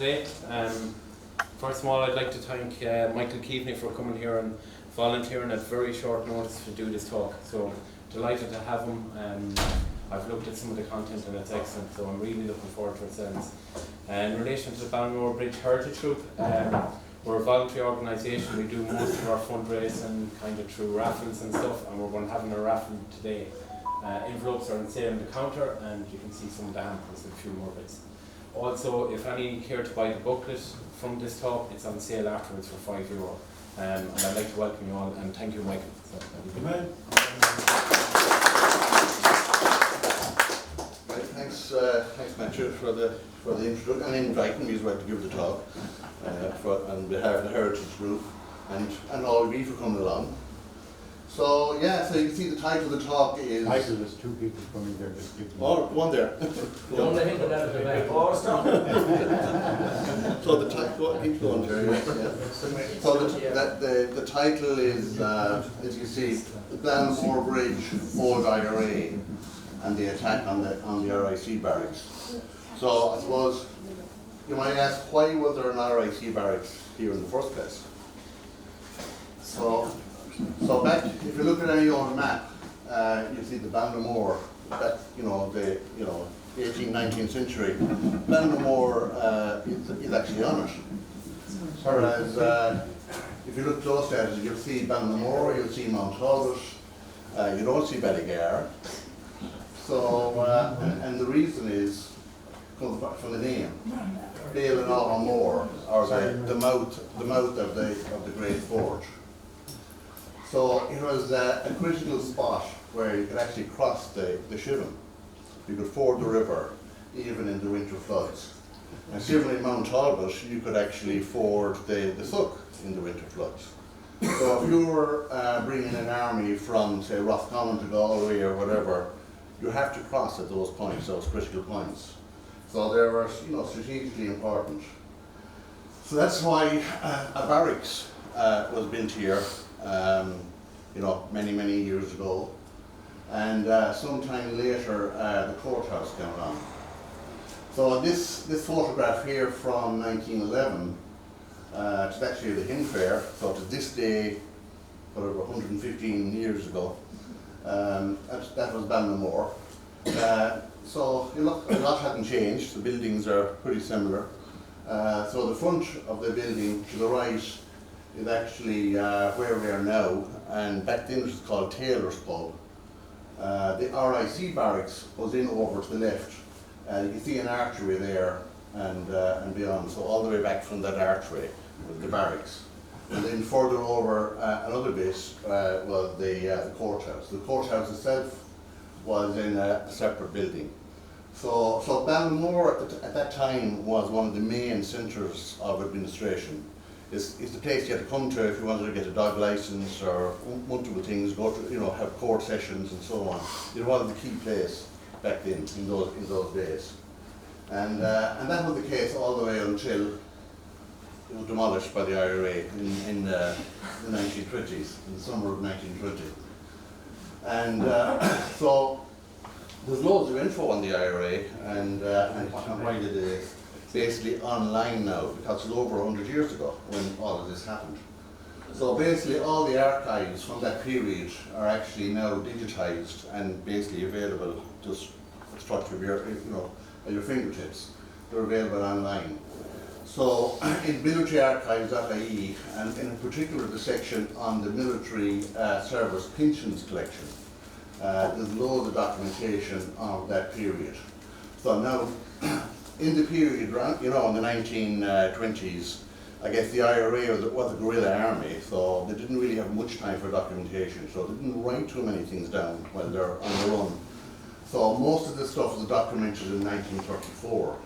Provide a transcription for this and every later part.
today. First of all, I'd like to thank Michael Keaveney for coming here and volunteering at very short notice to do this talk. So delighted to have him. I've looked at some of the content and it's excellent, so I'm really looking forward to it. In relation to the Ballinamore Bridge Heritage Group, we're a voluntary organisation. We do most of our fundraising kind of through raffles and stuff, and we're going to have a raffle today. Envelopes are on sale on the counter, and you can see some of the hampers and a few more bits. Also, if any care to buy the booklet from this talk, it's on sale afterwards for €5. And I'd like to welcome you all, and thank you, Michael. Right, thanks, Matthew, for the introduction and inviting me as well to give the talk on behalf of the Heritage Group and all of you for coming along. So yeah, so you can see the title of the talk is. Michael, there's two people coming there. Just give them. Oh, one there. Don't let him get out of the way. Oh, stop. So the title, keep going, Jerry. Yeah. So the title is, as you see, the Ballinamore Bridge Old IRA and the attack on the RIC Barracks. So I suppose you might ask, why was there an RIC Barracks here in the first place? So back, if you look at any old map, you see the Ballinamore, that the 18th, 19th century. Ballinamore is actually on it. Whereas if you look close at it, you'll see Ballinamore, you'll see Mount Talbot, you don't see Ballygar. So and the reason is comes back from the name. Ballinamore, or the mouth of the Great Forge. So it was a critical spot where you could actually cross the Shivan. You could ford the river, even in the winter floods. And similarly in Mount Talbot, you could actually ford the Suck in the winter floods. So if you were bringing an army from, say, Roscommon to Galway or whatever, you have to cross at those points, those critical points. So they were, strategically important. So that's why a barracks was built here. Many years ago, and sometime later the courthouse came along. So this photograph here from 1911, it's actually the Hen Fair. So to this day, whatever, 115 years ago, that was Ballinamore. So a lot hadn't changed. The buildings are pretty similar. So the front of the building to the right is actually where we are now, and back then it was called Taylor's Pub. The RIC Barracks was in over to the left. You can see an archway there and beyond, so all the way back from that archway was the barracks. And then further over another bit was the courthouse. The courthouse itself was in a separate building. So Ballinamore at that time was one of the main centres of administration. It's the place you had to come to if you wanted to get a dog license or multiple things, go to have court sessions and so on. It was the key place back then in those days, and that was the case all the way until it was demolished by the IRA in the 1920s, in the summer of 1920. And so there's loads of info on the IRA and why it is. Basically online now, because it's over 100 years ago when all of this happened. So basically all the archives from that period are actually now digitized and basically available just at the touch of your, at your fingertips. They're available online. So in militaryarchives.ie, and in particular the section on the military service pensions collection, there's loads of documentation of that period. So now, in the period, in the 1920s, I guess the IRA was a guerrilla army, so they didn't really have much time for documentation, so they didn't write too many things down while they're on their own. So most of this stuff was documented in 1934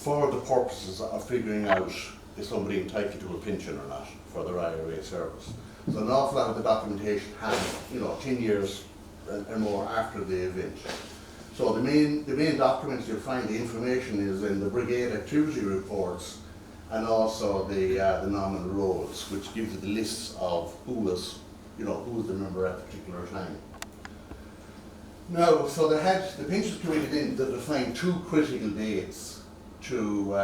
for the purposes of figuring out is somebody entitled to a pension or not for their IRA service. So an awful lot of the documentation happened, 10 years and more after the event. So the main documents you'll find the information is in the brigade activity reports and also the nominal rolls, which gives you the lists of who was the member at a particular time. Now, so the pensions committee then defined two critical dates to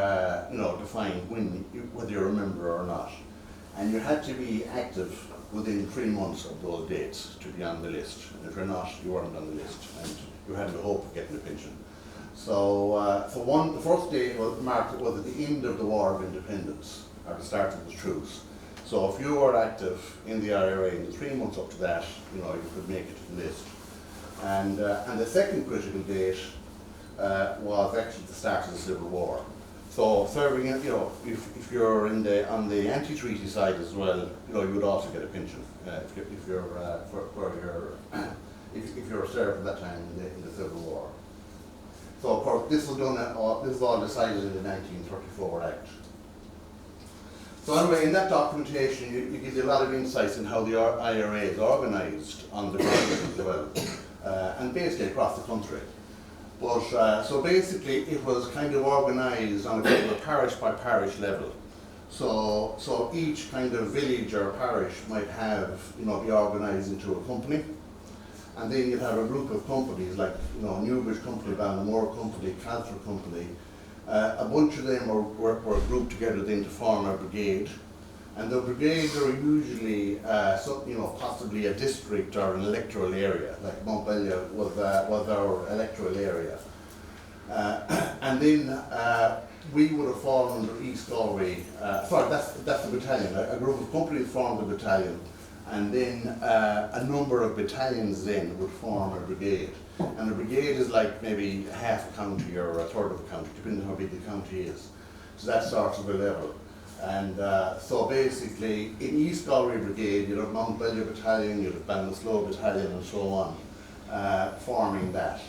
define whether you're a member or not. And you had to be active within 3 months of those dates to be on the list. And if you're not, you weren't on the list, and you had no hope of getting a pension. So, the first day was marked was at the end of the War of Independence, or the start of the truce. So if you were active in the IRA in the 3 months up to that, you could make it to the list. And the second critical date was actually the start of the Civil War. So serving, if you're on the anti-treaty side as well, you would also get a pension if you're served at that time in the Civil War. So of course this was all decided in the 1934 Act. So anyway, in that documentation, you give you a lot of insights in how the IRA is organised on the ground as well, and basically across the country. But so basically, it was kind of organised on a kind of a parish by parish level. So each kind of village or parish might have, be organised into a company, and then you'd have a group of companies like, Newbridge Company, Ballinamore Company, Calthra Company. A bunch of them were grouped together then to form a brigade, and the brigades are usually possibly a district or an electoral area, like Montpellier was our electoral area. And then we would have fallen under East Galway. Sorry, that's the battalion. A group of companies formed a battalion, and then a number of battalions then would form a brigade. And a brigade is like maybe half a county or a third of a county, depending on how big the county is. So that starts of a level. And so basically, in East Galway Brigade, you'd have Montpellier Battalion, you'd have Ballinasloe Battalion, and so on, forming that.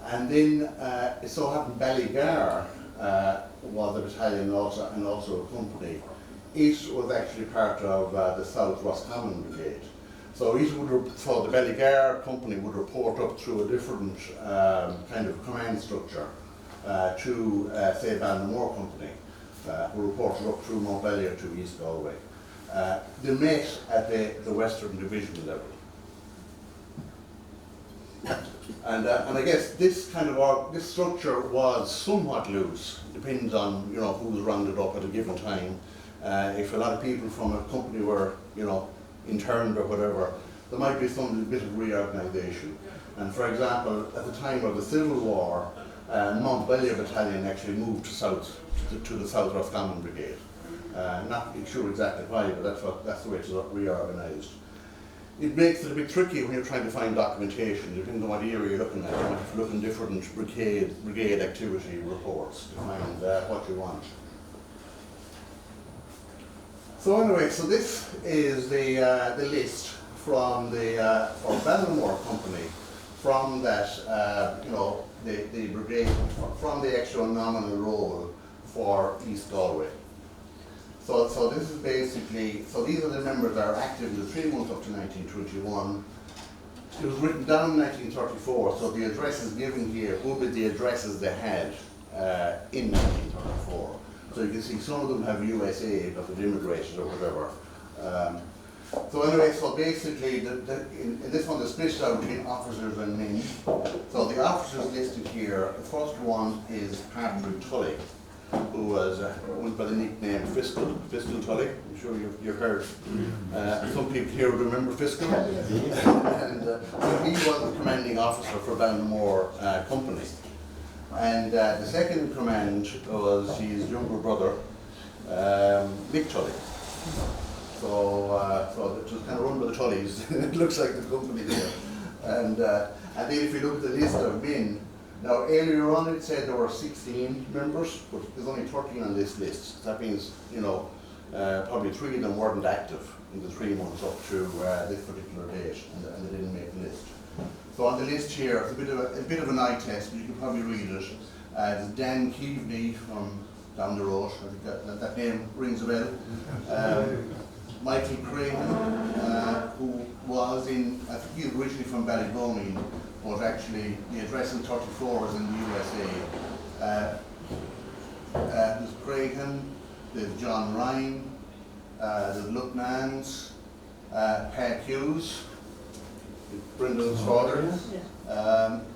And then it so happened Ballygar was a battalion and also a company. It was actually part of the South Roscommon Brigade. So the Ballygar company would report up through a different kind of command structure to, say, Ballinamore Company, who reported up through Montpellier to East Galway. They met at the Western Division level. And I guess this kind of this structure was somewhat loose, depends on who was rounded up at a given time. If a lot of people from a company were interned or whatever, there might be some bit of reorganisation. And for example, at the time of the Civil War, Montpellier Battalion actually moved to the South Roscommon Brigade. Not sure exactly why, but that's the way it's reorganised. It makes it a bit tricky when you're trying to find documentation, depending on what area you're looking at. You might have to look in different brigade activity reports to find what you want. So anyway, so this is the list from the for Ballinamore Company, from that the brigade, from the actual nominal roll for East Galway. So this is basically, so these are the members that are active in the 3 months up to 1921. It was written down in 1934, so the addresses given here will be the addresses they had in 1934. So you can see some of them have USA, but they've immigrated or whatever. So anyway, so basically, in this one, the split out between officers and men. So the officers listed here, the first one is Patrick Tully, who was went by the nickname Fiscal Tully. I'm sure you've heard. Some people here would remember Fiscal. And so he was the commanding officer for Ballinamore Company. And the second in command was his younger brother, Mick Tully. So it was kind of run by the Tullys. It looks like the company there. And then if you look at the list of men, now earlier on it said there were 16 members, but there's only 13 on this list. That means, probably 3 of them weren't active in the 3 months up to this particular date, and they didn't make the list. So on the list here, it's a bit of an eye test, but you can probably read it. There's Dan Keaveney from down the road. I think that name rings a bell. Michael Craic, who was I think he was originally from Ballinamore, but actually the address in 34 was in the USA. There's Craigan, there's John Ryan, there's Luke Nance, Pat Hughes, Brendan's father,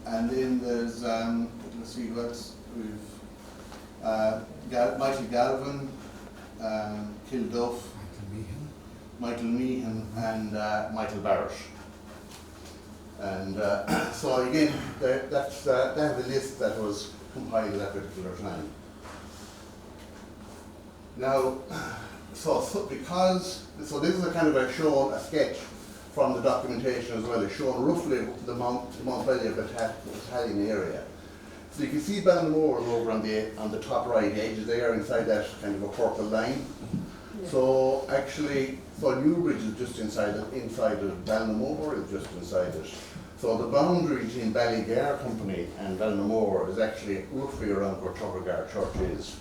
and then there's let's see what's Michael Galvin, Kilduff, Michael Meehan, and Michael Barrett. And so again, that's the list that was compiled at that particular time. Now, so this is a kind of a sketch from the documentation as well. It's showing roughly the Mount Belly of the Italian area. So you can see Ballinamore is over on the top right edge there, inside that kind of a purple line. Yeah. So actually, Newbridge is just inside it. Ballinamore is just inside it. So the boundary between Ballygar Company and Ballinamore is actually roughly around where Tuckergar Church is.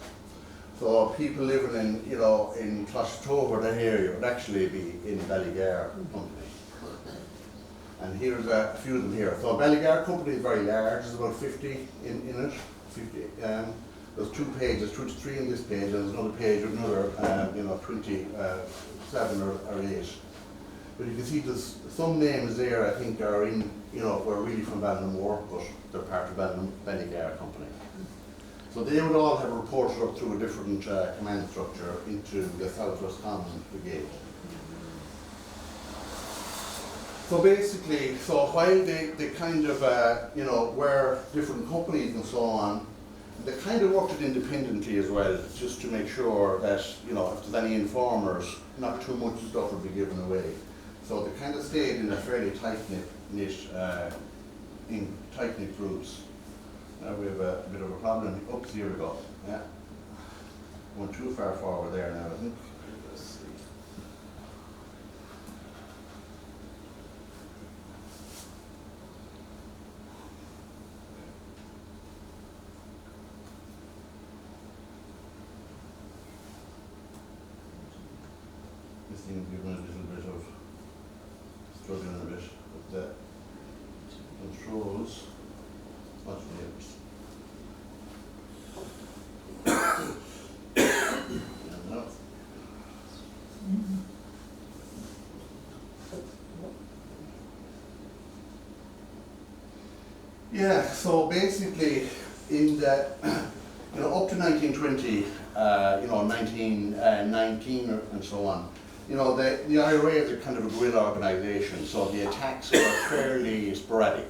So people living in Clostover, that area, would actually be in Ballygar Company. And here's a few of them here. So Ballygar Company is very large. There's about 50 in it. 50. There's 2 pages, 23 in this page, and there's another page with another, 27 or 8. But you can see there's some names there. I think are in, were really from Ballinamore, but they're part of Ballygar Company. So they would all have reported up through a different command structure into the Southwest Common Brigade. So basically, while they kind of, were different companies and so on, they kind of worked it independently as well, just to make sure that, if there's any informers, not too much stuff would be given away. So they kind of stayed in a fairly tight-knit groups. Now we have a bit of a problem. Oops, here we go. Yeah. Went too far forward there now, I think. Let's see. This thing is giving a little bit of struggling a bit with the controls. Much neighbours. Yeah, so basically in the, up to 1920, 1919 and so on, the IRA is a kind of a guerrilla organisation, so the attacks were fairly sporadic.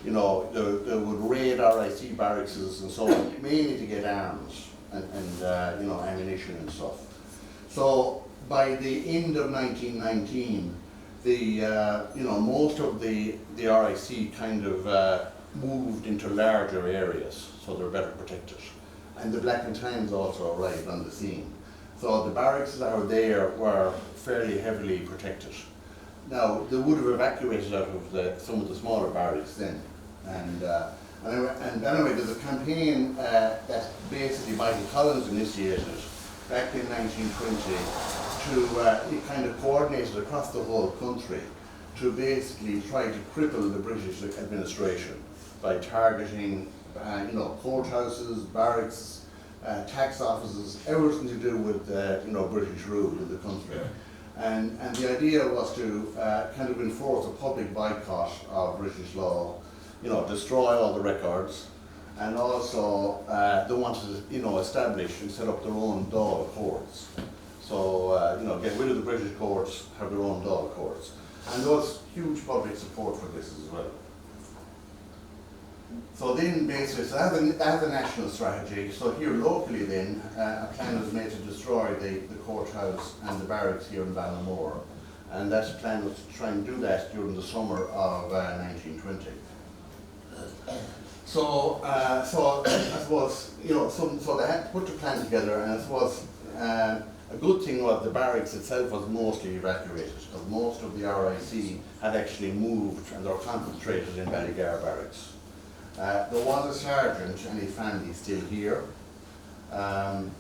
They would raid RIC barracks and so on, mainly to get arms and ammunition and stuff. So by the end of 1919, most of the RIC kind of moved into larger areas, so they're better protected. And the Black and Tans also arrived on the scene. So the barracks that were there were fairly heavily protected. Now, they would have evacuated out of some of the smaller barracks then. And anyway, there's a campaign that basically Michael Collins initiated back in 1920 he kind of coordinated across the whole country to basically try to cripple the British administration by targeting, courthouses, barracks, tax offices, everything to do with, British rule in the country. And the idea was to kind of enforce a public boycott of British law, destroy all the records, and also they wanted to, establish and set up their own Dáil courts. So, get rid of the British courts, have their own Dáil courts. And there was huge public support for this as well. So then basically, so as a national strategy, so here locally then, a plan was made to destroy the courthouse and the barracks here in Ballinamore. And that plan was to try and do that during the summer of 1920. So I suppose, so they had to put the plan together, and I suppose a good thing was the barracks itself was mostly evacuated, because most of the RIC had actually moved and they were concentrated in Ballygar barracks. There was a sergeant and his family still here. And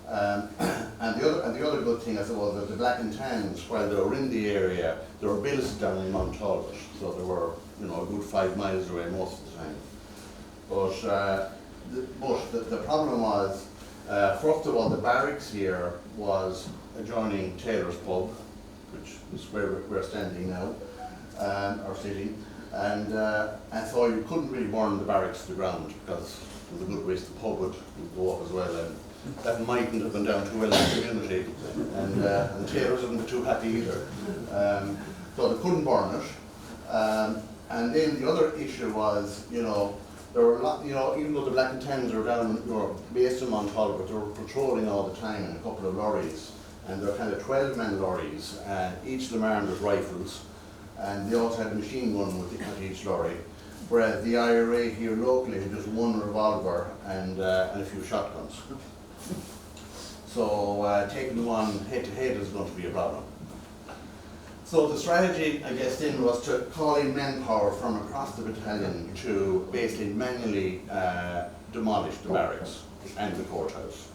the other good thing, I suppose, that the Black and Tans, while they were in the area, they were based down in Mount Talbot, so they were, a good 5 miles away most of the time. But the problem was, first of all, the barracks here was adjoining Taylor's pub, which is where we're standing now, or sitting. And so you couldn't really burn the barracks to the ground because there was a good risk the pub would go up as well, and that mightn't have gone down too well in the community, and the tailors wouldn't be too happy either. So they couldn't burn it. And then the other issue was, you know, there were a lot, you know, even though the Black and Tans were down, you know, based in Montal, but they were patrolling all the time in a couple of lorries, and they're kind of 12-man lorries, and each of them armed with rifles, and they also had a machine gun with each lorry, whereas the IRA here locally had just one revolver and a few shotguns. So taking them on head-to-head is going to be a problem. So the strategy, I guess, then was to call in manpower from across the battalion to basically manually demolish the barracks and the courthouse.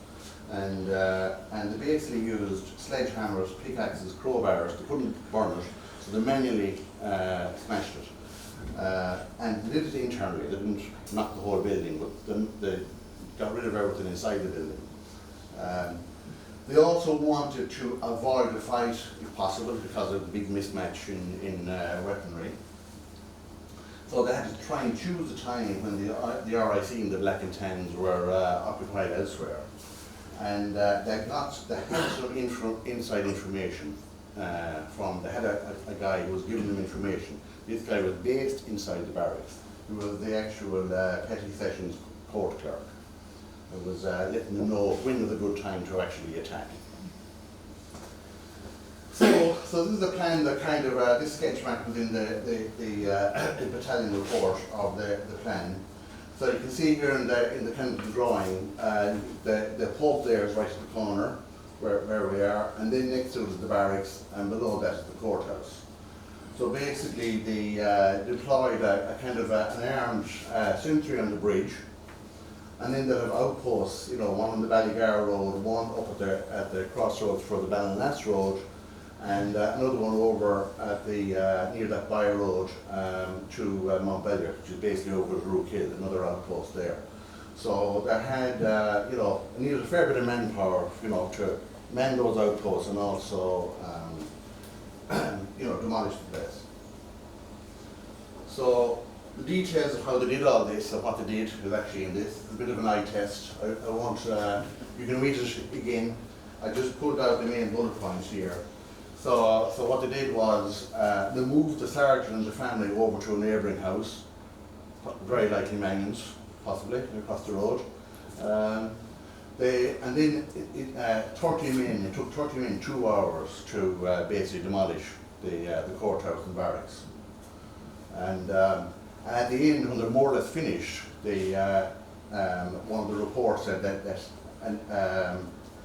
And they basically used sledgehammers, pickaxes, crowbars. They couldn't burn it, so they manually smashed it. And they did it internally. They didn't knock the whole building, but they got rid of everything inside the building. They also wanted to avoid a fight, if possible, because of the big mismatch in weaponry. So they had to try and choose a time when the RIC and the Black and Tans were occupied elsewhere. And they had some inside information from, they had a guy who was giving them information. This guy was based inside the barracks. He was the actual Petty Sessions court clerk. It was letting them know when was a good time to actually attack. So this is the plan that kind of, this sketch map was in the battalion report of the plan. So you can see here in the kind of the drawing, the pub there is right at the corner where we are, and then next to it is the barracks, and below that is the courthouse. So basically they deployed a kind of an armed sentry on the bridge, and then they'll have outposts, you know, one on the Ballygar Road, one up at the crossroads for the Ballinamore Road, and another one over at the near that by road to Montbellier, which is basically over the Rook Hill, another outpost there. So they had, you know, needed a fair bit of manpower, you know, to man those outposts and also, you know, demolish the place. So the details of how they did all this, or what they did, is actually in this. It's a bit of an eye test. I want, you can read it again. I just pulled out the main bullet points here. So what they did was, they moved the sergeant and the family over to a neighbouring house, very likely Mannion's, possibly, across the road. And then 30 men, it took 30 men 2 hours to basically demolish the courthouse and barracks. And at the end, when they're more or less finished, one of the reports said that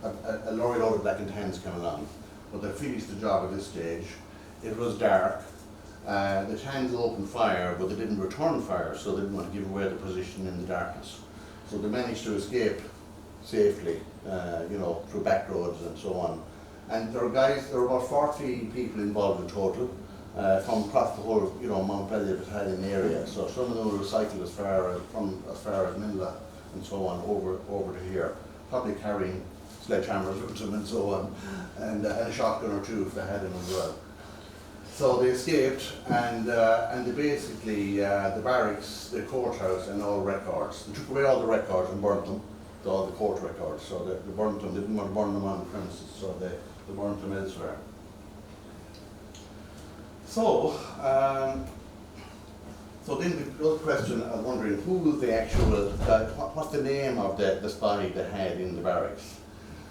a lorry load of Black and Tans came along, but they finished the job at this stage. It was dark. The Tans opened fire, but they didn't return fire, so they didn't want to give away the position in the darkness. So they managed to escape safely, you know, through back roads and so on. And there were about 40 people involved in total. From across the whole, you know, Montpellier battalion area. So some of them will recycle as far as Minla and so on over to here, probably carrying sledgehammers with them and so on, and a shotgun or two if they had them as well. So they escaped, and they basically the barracks, the courthouse, and all records. They took away all the records and burnt them, all the court records. So they burnt them. They didn't want to burn them on the premises, so they burnt them elsewhere. So, so then the other question, I was wondering, who was the actual, what's the name of the spy they had in the barracks?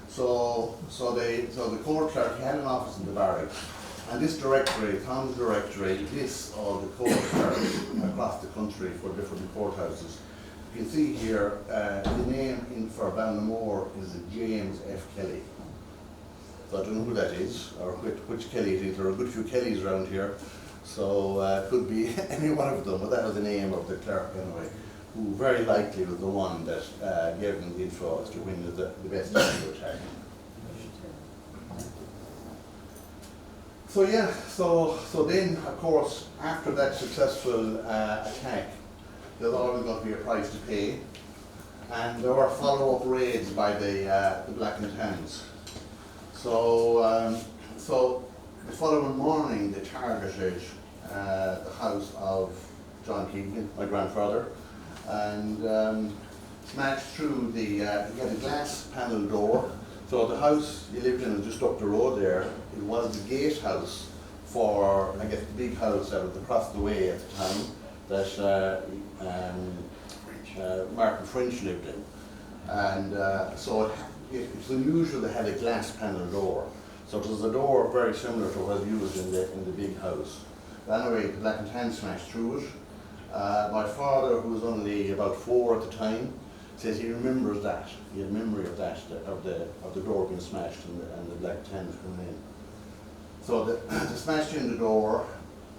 So the court clerk had an office in the barracks, and this directory, Tom's directory, lists all the court clerks across the country for different courthouses. You can see here, the name for Ballinamore is James F. Kelly. So I don't know who that is, or which Kelly it is. There are a good few Kellys around here, so it could be any one of them, but that was the name of the clerk anyway, who very likely was the one that gave them the info as to when the best time to attack. So yeah, so then of course, after that successful attack, there's always going to be a price to pay, and there were follow-up raids by the Black and Tans. So, so the following morning they targeted the house of John Keaveney, my grandfather, and smashed through the, he had a glass panel door. So the house he lived in was just up the road there. It was the gatehouse for, I guess, the big house that was across the way at the time that Martin French lived in. And so it's unusual to have a glass panel door. So it was a door very similar to what was used in the big house. But anyway, the Black and Tan smashed through it. My father, who was only about 4 at the time, says he remembers that. He had memory of that, of the door being smashed and the Black Tans coming in. So they smashed in the door.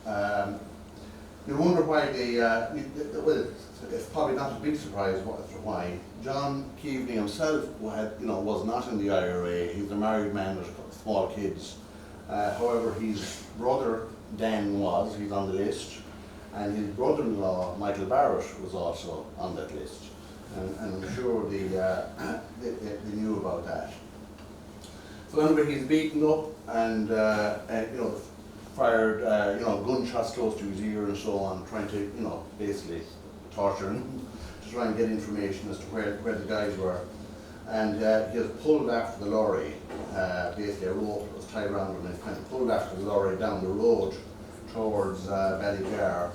You wonder why they, well, it's probably not a big surprise why. John Keaveney himself was not in the IRA. He was a married man with small kids. However, his brother Dan was, he's on the list, and his brother-in-law Michael Barrett was also on that list. And I'm sure they knew about that. So anyway, he's beaten up and fired gunshots close to his ear and so on, trying to basically torture him to try and get information as to where the guys were. And he was pulled after the lorry. Basically a rope was tied around him and kind of pulled after the lorry down the road towards Ballygar,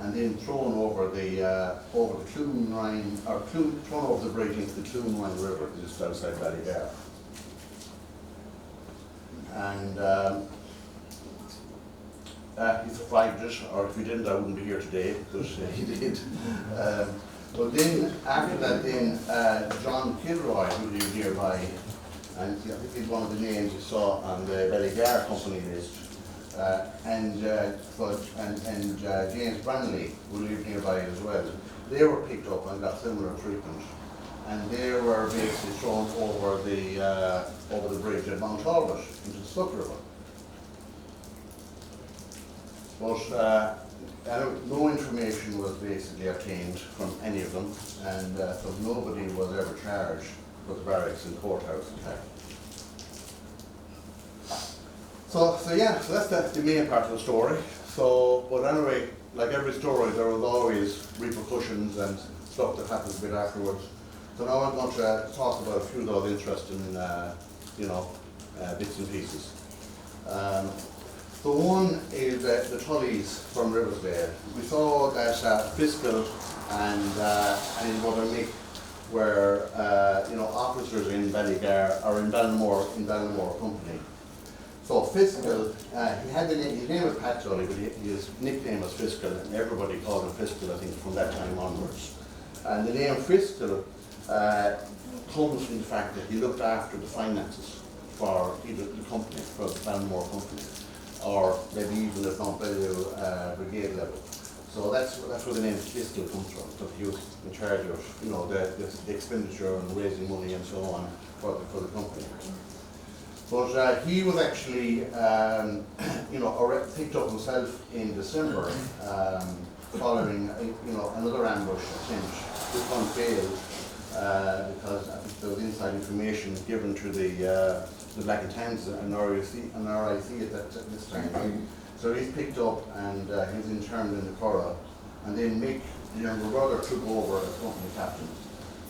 and then thrown over the Clune Rhine, or thrown over the bridge into the Clune Rhine River just outside Ballygar. And he survived it, or if he didn't, I wouldn't be here today, but he did. But then, after that, John Kilroy, who lived nearby, and I think he's one of the names you saw on the Ballygar company list, and James Branley, who lived nearby as well. They were picked up and got similar treatment, and they were basically thrown over the bridge at Mount Talbot into the Suck River. But no information was basically obtained from any of them, and so nobody was ever charged with the barracks and courthouse attack. So that's the main part of the story. So, but anyway, like every story, there was always repercussions and stuff that happens a bit afterwards. So now I'm going to talk about a few of those interesting, bits and pieces. So one is the Tullys from Riversdale. We saw that Fiscal and his brother Mick were officers in Ballygar, or in Ballinamore Company. So Fiscal, his name was Pat Tully, but his nickname was Fiscal, and everybody called him Fiscal, I think, from that time onwards. And the name Fiscal comes from the fact that he looked after the finances for either the company, for the Ballinamore Company, or maybe even at Mount Bellew brigade level. So that's where the name Fiscal comes from. So he was in charge of the expenditure and raising money and so on for the company. But he was actually picked up himself in December following another ambush attempt. This one failed because I think there was inside information given to the Black and Tans and RIC at this time. So he's picked up and he's interned in the Curragh. And then Mick, the younger brother, took over as company captain.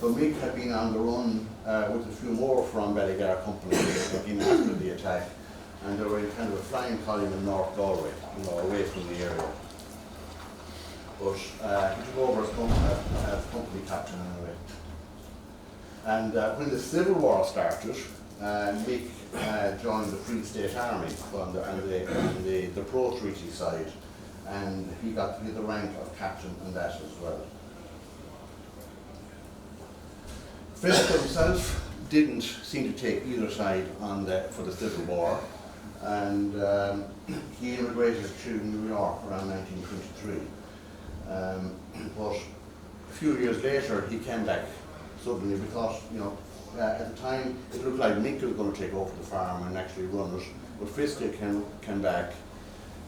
So Mick had been on the run with a few more from Ballygar Company looking after the attack. And they were in kind of a flying column in North Galway, away from the area. But he took over as company captain anyway. And when the Civil War started, Mick joined the Free State Army on the pro-treaty side, and he got the rank of captain in that as well. Fiscal himself didn't seem to take either side for the Civil War, and he immigrated to New York around 1923. But a few years later, he came back suddenly because, at the time it looked like Mick was going to take over the farm and actually run it, but Fiscal came back.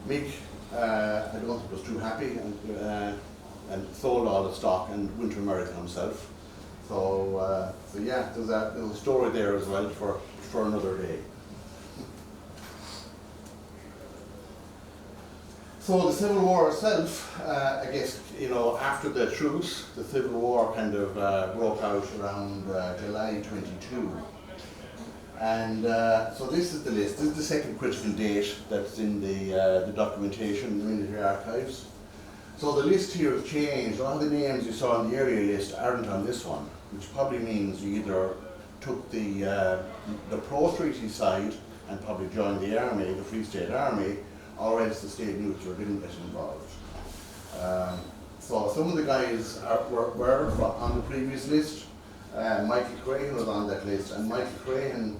Mick, I don't think was too happy and sold all the stock and went to America himself. So there's a little story there as well for another day. So the Civil War itself, I guess, you know, after the truce, the Civil War kind of broke out around July 22. And so this is the list. This is the second critical date that's in the documentation in the military archives. So the list here has changed. All the names you saw on the area list aren't on this one, which probably means you either took the pro-treaty side and probably joined the army, the Free State Army, or else the state neutral didn't get involved. So some of the guys were on the previous list. Michael Keaveney was on that list, and Michael Keaveney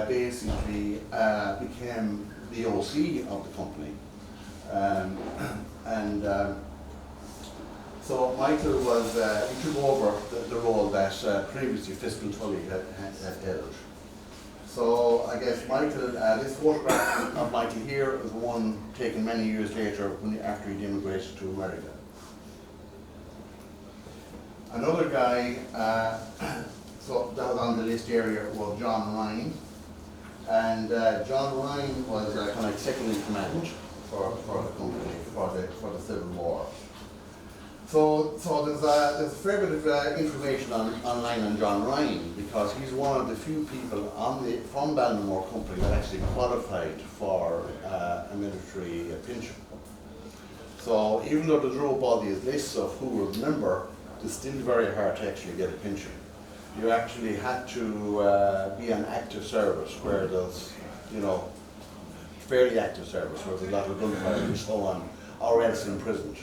basically became the OC of the company. So Michael was, he took over the role that previously Fiscal Tully had held. So I guess Michael, this photograph of Michael here is one taken many years later after he'd immigrated to America. Another guy, so that was on the list area, was John Ryan. And John Ryan was kind of like second in command for the company, for the Civil War. So there's a fair bit of information online on John Ryan, because he's one of the few people from Ballinamore Company that actually qualified for a military pension. So even though there's no body lists of who was a member, it's still very hard to actually get a pension. You actually had to be an active service, where there's, you know, fairly active service, where there's a lot of gunfire and so on, or else imprisoned.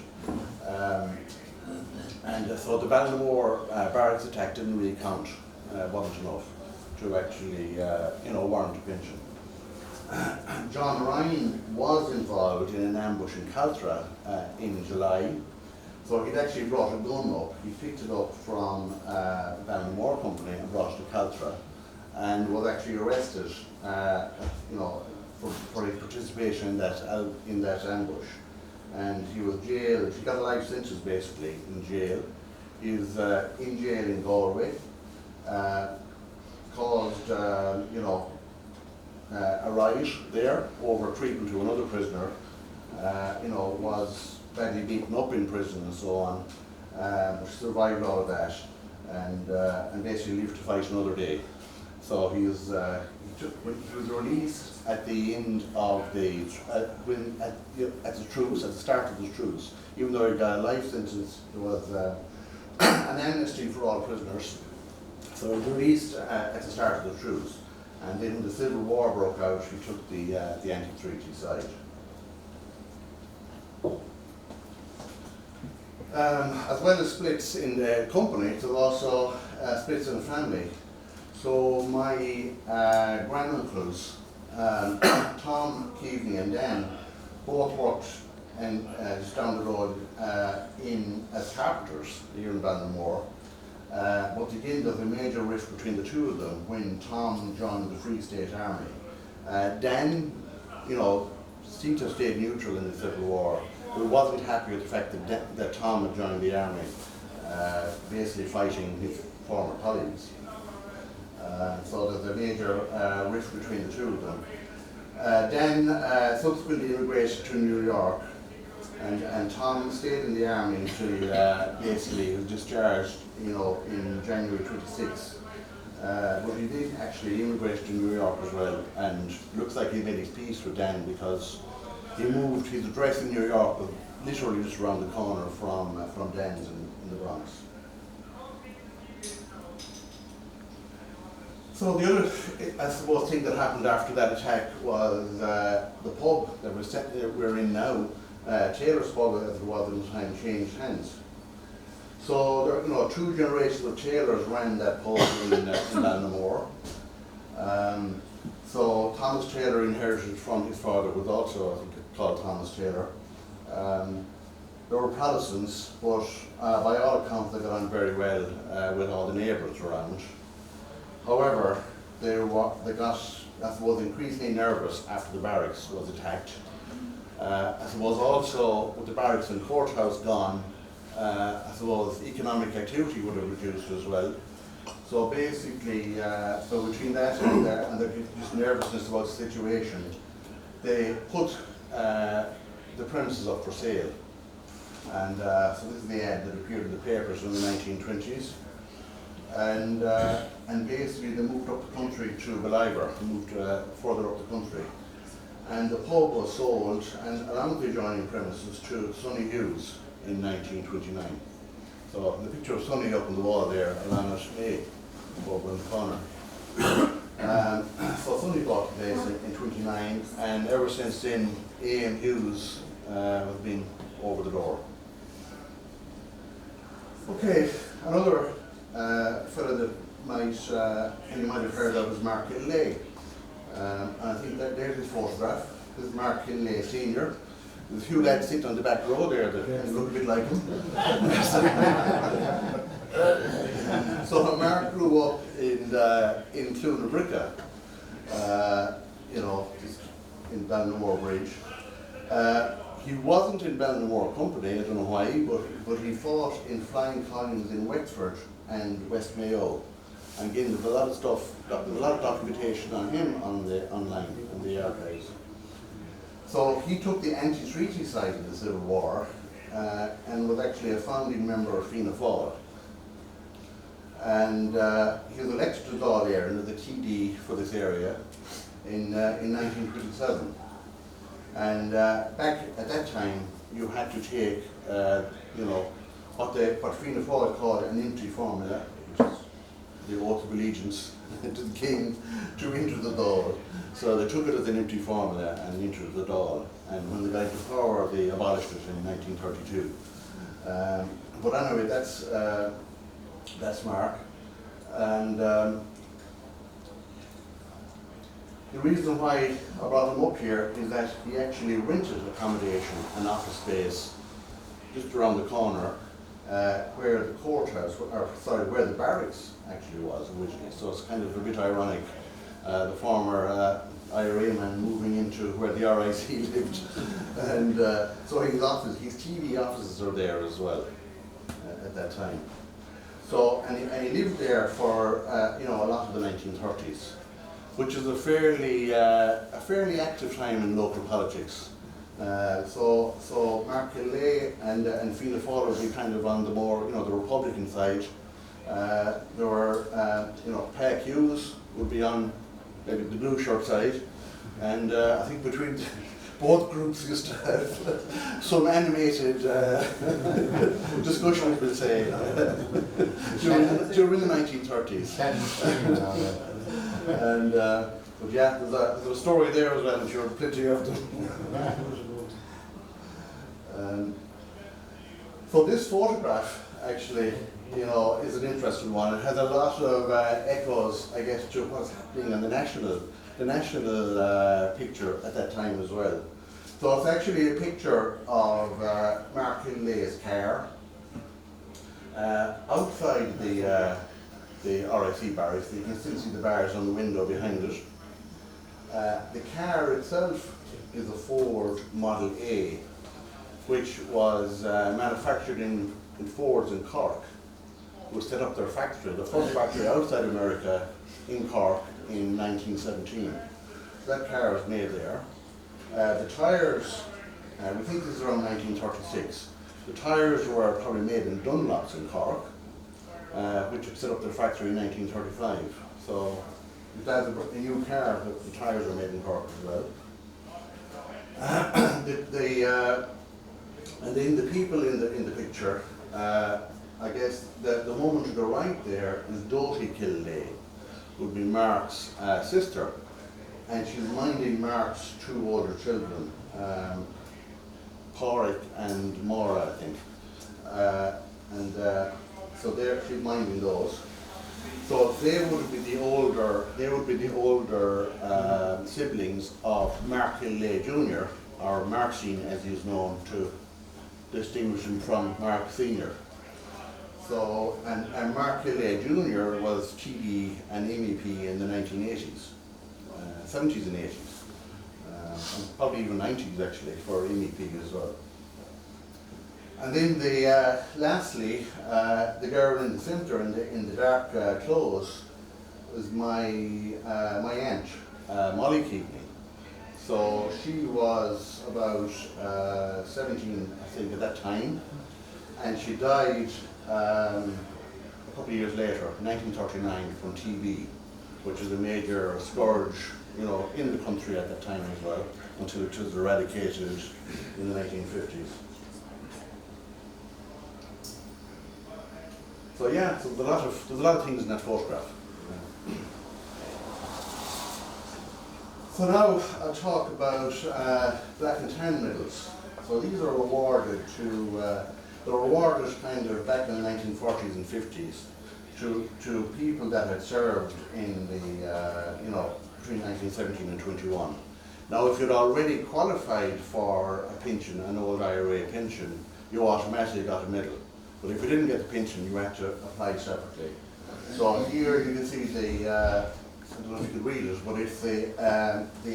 And so the Ballinamore Barracks attack didn't really count, wasn't enough to actually, you know, warrant a pension. John Ryan was involved in an ambush in Caltra in July. So he'd actually brought a gun up. He picked it up from Ballinamore Company and brought it to Caltra, and was actually arrested, you know, for his participation in that ambush. And he was jailed. He got a life sentence basically in jail. He's in jail in Galway. Caused, you know, a riot there over treatment to another prisoner. You know, was badly beaten up in prison and so on, but survived all of that, and basically lived to fight another day. So he was released at the end of the at the truce, at the start of the truce. Even though he got a life sentence, there was an amnesty for all prisoners. So he was released at the start of the truce, and then when the Civil War broke out, he took the anti-treaty side. As well as splits in the company, there's also splits in the family. So my granduncles, Tom Keaveney and Dan, both worked just down the road as carpenters here in Ballinamore. But again, there's a major rift between the two of them when Tom joined the Free State Army. Dan, you know, seemed to have stayed neutral in the Civil War. He wasn't happy with the fact that Tom had joined the army, basically fighting his former colleagues. So there's a major rift between the two of them. Dan subsequently immigrated to New York, and Tom stayed in the army until basically he was discharged, you know, in January 26. But he did actually immigrate to New York as well, and looks like he made his peace with Dan, because he moved his address in New York, but literally just around the corner from Dan's in the Bronx. So the other, I suppose, thing that happened after that attack was the pub that we're in now, Taylor's pub as it was at the time, changed hands. So there, you know, 2 generations of Taylors ran that pub in Ballinamore. So Thomas Taylor inherited from his father, was also, I think, called Thomas Taylor. They were Protestants, but by all accounts they got on very well with all the neighbours around. However, they got, I suppose, increasingly nervous after the barracks was attacked. I suppose also with the barracks and courthouse gone, I suppose economic activity would have reduced as well. So basically, so between that and the just nervousness about the situation, they put the premises up for sale. And so this is the ad that appeared in the papers in the 1920s. And basically they moved up the country to Ballinamore, moved further up the country. And the pub was sold, and along with the adjoining premises, to Sonny Hughes in 1929. So the picture of Sonny up on the wall there, along with A, over in the corner. So Sonny bought the place in 29, and ever since then, A and Hughes have been over the door. Okay, another fellow that you might have heard of is Mark Keaveney. And I think that there's his photograph. This is Mark Keaveney Senior. There's a few lads sitting on the back row there that look a bit like him. So Mark grew up in Cloonabrica, you know, just in Ballinamore Bridge. He wasn't in Ballinamore Company, I don't know why, but he fought in flying columns in Wexford and West Mayo. And again, there's a lot of stuff, there's a lot of documentation on him online, in the archives. So he took the anti-treaty side of the Civil War and was actually a founding member of Fianna Fáil. And he was elected to Dáil Éireann as the TD for this area in 1927. And back at that time, you had to take, you know, what Fianna Fáil called an empty formula, which is the oath of allegiance to the king, to enter the Dáil. So they took it as an empty formula and entered the Dáil. And when they got into power, they abolished it in 1932. But anyway, that's Mark. And the reason why I brought him up here is that he actually rented accommodation and office space just around the corner where the courthouse, where the barracks actually was originally. So it's kind of a bit ironic, the former IRA man moving into where the RIC lived. And so his TV offices are there as well at that time. So, and he lived there for you know, a lot of the 1930s, which is a fairly active time in local politics. So Mark Keaveney and Fianna Fáil would be kind of on the more, you know, the Republican side. There were, you know, Pat Hughes would be on maybe the blue shirt side, and I think between both groups used to have some animated discussion, we'll say, during the 1930s. And but yeah, there's a story there as well. I'm sure plenty of them. So this photograph actually, you know, is an interesting one. It has a lot of echoes, I guess, to what's happening in the national picture at that time as well. So it's actually a picture of Mark Keaveney's car outside the RIC barracks. You can still see the bars on the window behind it. The car itself is a Ford Model A, which was manufactured in Fords in Cork, who set up their factory, the first factory outside America in Cork in 1917. So that car was made there. The tyres, we think this is around 1936. The tyres were probably made in Dunlops in Cork, which had set up their factory in 1935. So if that's a new car, the tyres are made in Cork as well. And then the people in the picture, I guess the woman to the right there is Doty Keaveney, who would be Mark's sister, and she's minding Mark's two older children, Craic and Maura, I think. So there she's minding those. So they would be the older siblings of Mark Keaveney Jr., or Mark Senior as he's known, to distinguish him from Mark Senior. So, and Mark Keaveney Jr. was TD and MEP in the 1980s, 70s and 80s, and probably even 90s actually for MEP as well. And then lastly, the girl in the centre in the dark clothes was my aunt, Molly Keaveney. So she was about 17, I think, at that time, and she died a couple of years later, 1939, from TB, which is a major scourge, in the country at that time as well, until it was eradicated in the 1950s. So yeah, so there's a lot of things in that photograph. So now I'll talk about black and tan medals. So these are awarded kind of back in the 1940s and 50s to people that had served in the, between 1917 and 21. Now, if you'd already qualified for a pension, an old IRA pension, you automatically got a medal. But if you didn't get the pension, you had to apply separately. So here you can see the, I don't know if you could read it, but it's the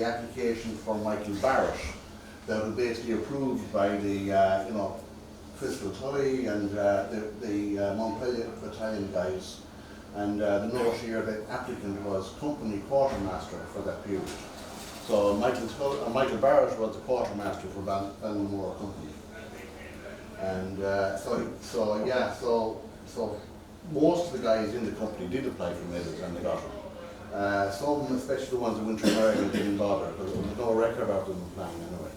application for Michael Barrett that was basically approved by the, Crystal Tully and the Montpellier Battalion guys. And the note here, the applicant was company quartermaster for that period. So Michael Barrett was the quartermaster for Ballinamore Company. And so most of the guys in the company did apply for medals and they got them. Some, especially the ones that went to America, didn't bother because there was no record of them applying anyway.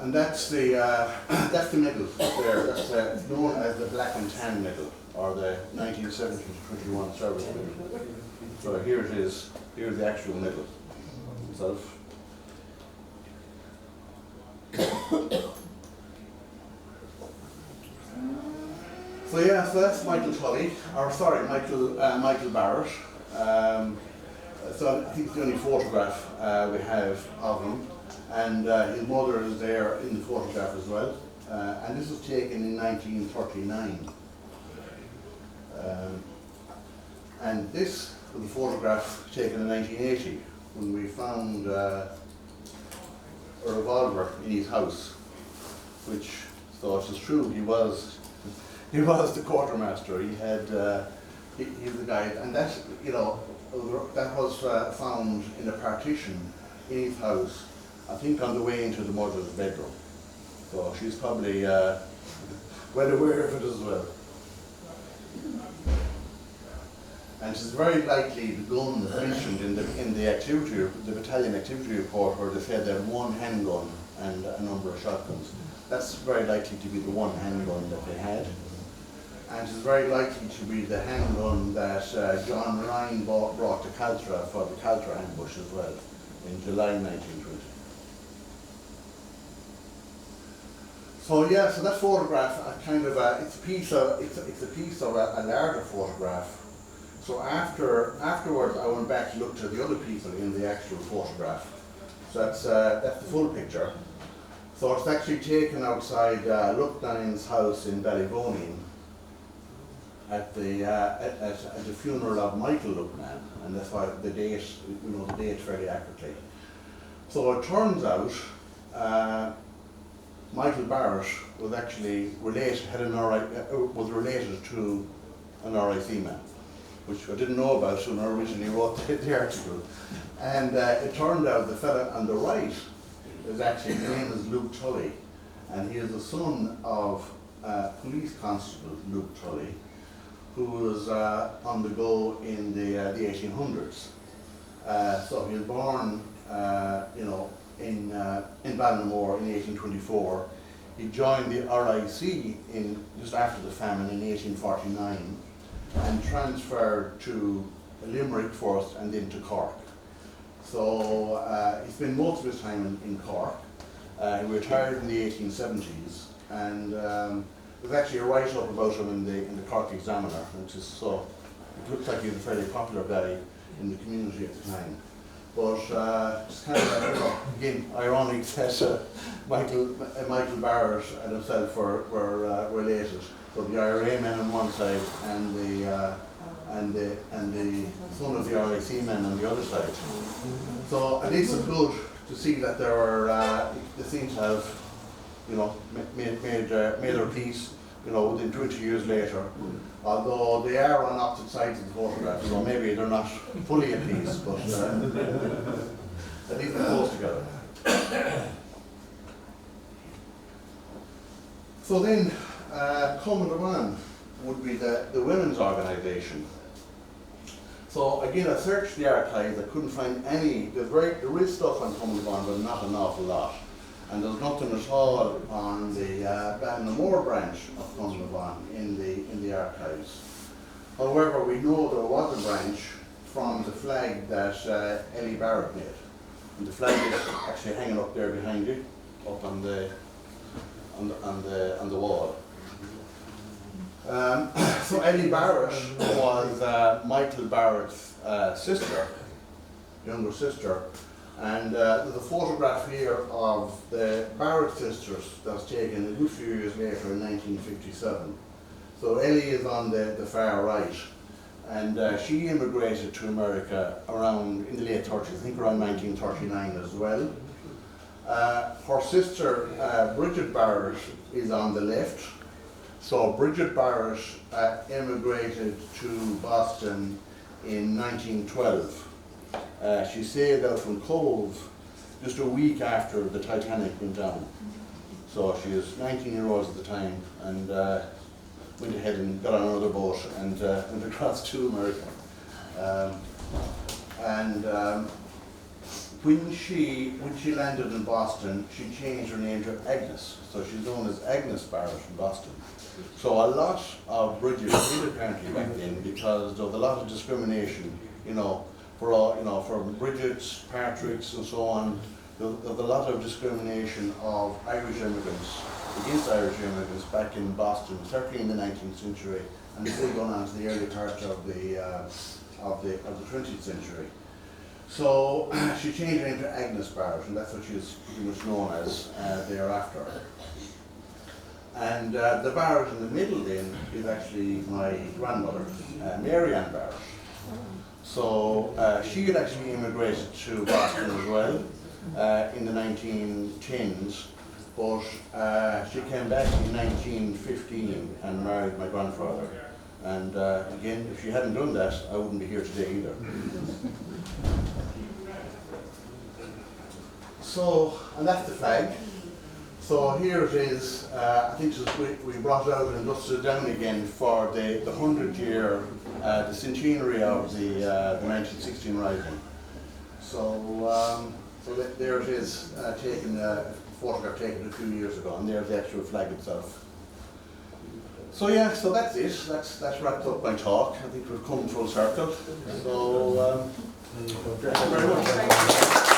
And that's the medal there. That's known as the black and tan medal, or the 1970 to 21 service medal. So here it is. Here's the actual medal itself. So yeah, so that's Michael Tully, or sorry, Michael Barrett. So I think it's the only photograph we have of him. And his mother is there in the photograph as well. And this was taken in 1939. And this was a photograph taken in 1980 when we found a revolver in his house, which, so it is true, he was the quartermaster. He had, he was the guy, and that, that was found in a partition in his house, I think on the way into the mother's bedroom. So she's probably well aware of it as well. And it's very likely the gun mentioned in the activity, the battalion activity report, where they said they had one handgun and a number of shotguns. That's very likely to be the one handgun that they had. And it's very likely to be the handgun that John Ryan brought to Caltra for the Caltra ambush as well in July 1920. So yeah, so that photograph kind of it's a piece of a larger photograph. So afterwards, I went back to look to the other people in the actual photograph. So that's the full picture. So it's actually taken outside Lucknine's house in Ballyvonin at the funeral of Michael Lucknine, and that's why the date, we know the date fairly accurately. So it turns out Michael Barrett was actually related to an RIC man, which I didn't know about when I originally wrote the article. And it turned out the fella on the right is actually, his name is Luke Tully, and he is the son of police constable Luke Tully, who was on the go in the 1800s. So he was born, in Ballinamore in 1824. He joined the RIC just after the famine in 1849 and transferred to Limerick first and then to Cork. So he spent most of his time in Cork. He retired in the 1870s, and there's actually a write-up about him in the Cork Examiner, which is so, it looks like he was a fairly popular guy in the community at the time. But it's kind of, again, ironic that Michael Barrett and himself were related. So the IRA men on one side and the son of the RIC men on the other side. So at least it's good to see that they seem to have, made their peace you know, within 20 years later, although they are on opposite sides of the photograph, so maybe they're not fully at peace, but at least they're close together. So then, coming along would be the women's organisation. So again, I searched the archives, I couldn't find any, there is stuff on Cumberland, but not an awful lot. And there's nothing at all on the Ballinamore branch of Cumberland in the archives. However, we know there was a branch from the flag that Ellie Barrett made. And the flag is actually hanging up there behind you, up on the wall. So Ellie Barrett was Michael Barrett's sister, younger sister, and there's a photograph here of the Barrett sisters that was taken a good few years later in 1957. So Ellie is on the far right, and she immigrated to America around in the late 30s, I think around 1939 as well. Her sister Bridget Barrett is on the left. So Bridget Barrett immigrated to Boston in 1912. She sailed out from Cove just a week after the Titanic went down. So she was 19 years old at the time, and went ahead and got on another boat and went across to America. When she landed in Boston, she changed her name to Agnes. So she's known as Agnes Barrett in Boston. So a lot of Bridget did apparently back then, because there was a lot of discrimination, you know, for Bridget's, Patrick's and so on. There was a lot of discrimination of Irish immigrants, against Irish immigrants back in Boston, certainly in the 19th century, and still going on to the early part of the 20th century. So she changed her name to Agnes Barrett, and that's what she's pretty much known as thereafter. And the Barrett in the middle then is actually my grandmother, Mary Ann Barrett. So she had actually immigrated to Boston as well in the 1910s, but she came back in 1915 and married my grandfather. And again, if she hadn't done that, I wouldn't be here today either. So, and that's the flag. So here it is. I think we brought it out and dusted it down again for the 100-year, the centenary of the 1916 Rising. So, there it is, photograph taken a few years ago, and there's the actual flag itself. So yeah, so that's it. That's wrapped up my talk. I think we've come full circle. So, thank you very much.